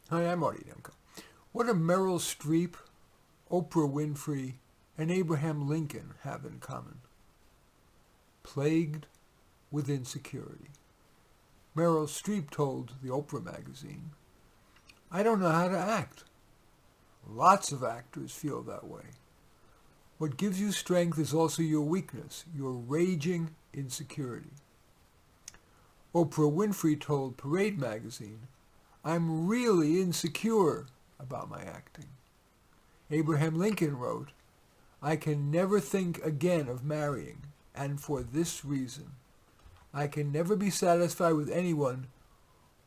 Hi, I'm Marty Nemko. What do Meryl Streep, Oprah Winfrey, and Abraham Lincoln have in common? Plagued with insecurity. Meryl Streep told the Oprah magazine, "I don't know how to act." Lots of actors feel that way. What gives you strength is also your weakness, your raging insecurity. Oprah Winfrey told Parade magazine, "I'm really insecure about my acting." Abraham Lincoln wrote, "I can never think again of marrying, and for this reason. I can never be satisfied with anyone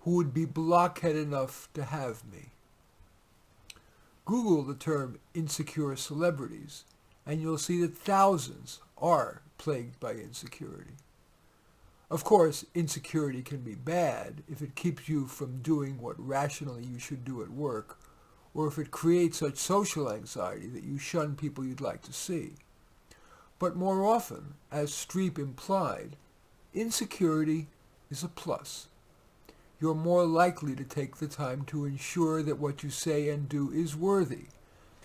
who would be blockhead enough to have me." Google the term insecure celebrities, and you'll see that thousands are plagued by insecurity. Of course, insecurity can be bad if it keeps you from doing what rationally you should do at work, or if it creates such social anxiety that you shun people you'd like to see. But more often, as Streep implied, insecurity is a plus. You're more likely to take the time to ensure that what you say and do is worthy.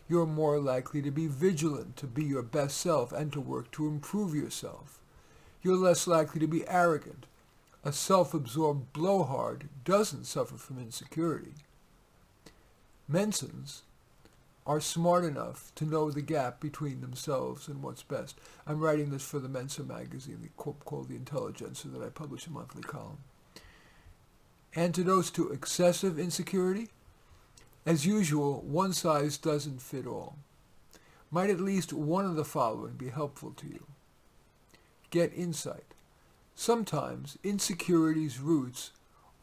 You're more likely to be vigilant, to be your best self, and to work to improve yourself. You're less likely to be arrogant. A self-absorbed blowhard doesn't suffer from insecurity. Mensans are smart enough to know the gap between themselves and what's best. I'm writing this for the Mensa magazine, called The Intelligencer, that I publish a monthly column. Antidotes to excessive insecurity? As usual, one size doesn't fit all. Might at least one of the following be helpful to you? Get insight. Sometimes insecurity's roots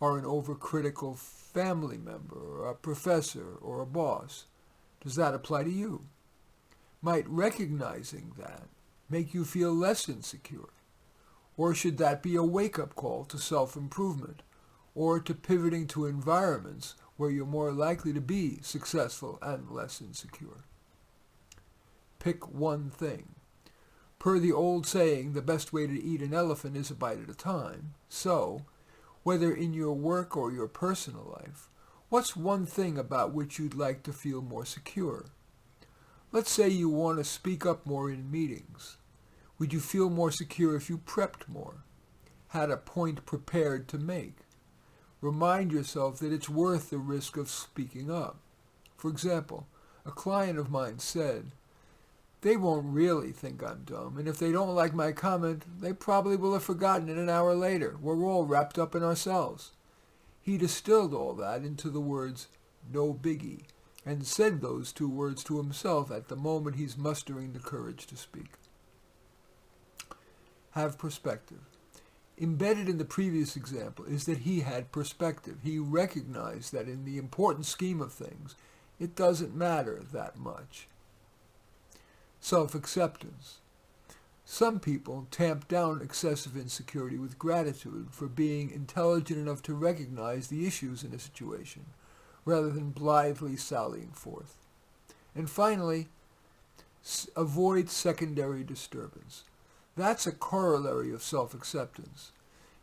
are an overcritical family member, or a professor, or a boss. Does that apply to you? Might recognizing that make you feel less insecure? Or should that be a wake-up call to self-improvement, or to pivoting to environments where you're more likely to be successful and less insecure? Pick one thing. Per the old saying, the best way to eat an elephant is a bite at a time. So, whether in your work or your personal life, what's one thing about which you'd like to feel more secure? Let's say you want to speak up more in meetings. Would you feel more secure if you prepped more, had a point prepared to make? Remind yourself that it's worth the risk of speaking up. For example, a client of mine said, "They won't really think I'm dumb, and if they don't like my comment, they probably will have forgotten it an hour later. We're all wrapped up in ourselves." He distilled all that into the words, "no biggie," and said those two words to himself at the moment he's mustering the courage to speak. Have perspective. Embedded in the previous example is that he had perspective. He recognized that in the important scheme of things, it doesn't matter that much. Self-acceptance. Some people tamp down excessive insecurity with gratitude for being intelligent enough to recognize the issues in a situation, rather than blithely sallying forth. And finally, avoid secondary disturbance. That's a corollary of self-acceptance.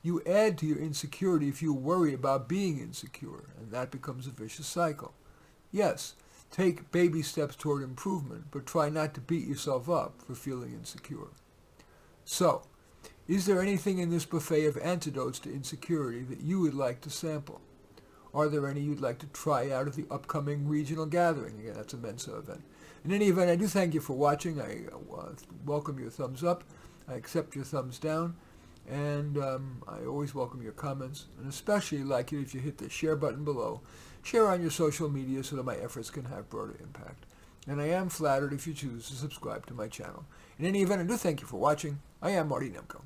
You add to your insecurity if you worry about being insecure, and that becomes a vicious cycle. Yes, take baby steps toward improvement, but try not to beat yourself up for feeling insecure. So, is there anything in this buffet of antidotes to insecurity that you would like to sample? Are there any you'd like to try out at the upcoming regional gathering? Again, that's a Mensa event. In any event, I do thank you for watching. I welcome your thumbs up. I accept your thumbs down. And I always welcome your comments, and especially like it if you hit the share button below. Share on your social media so that my efforts can have broader impact. And I am flattered if you choose to subscribe to my channel. In any event, I do thank you for watching. I am Marty Nemko.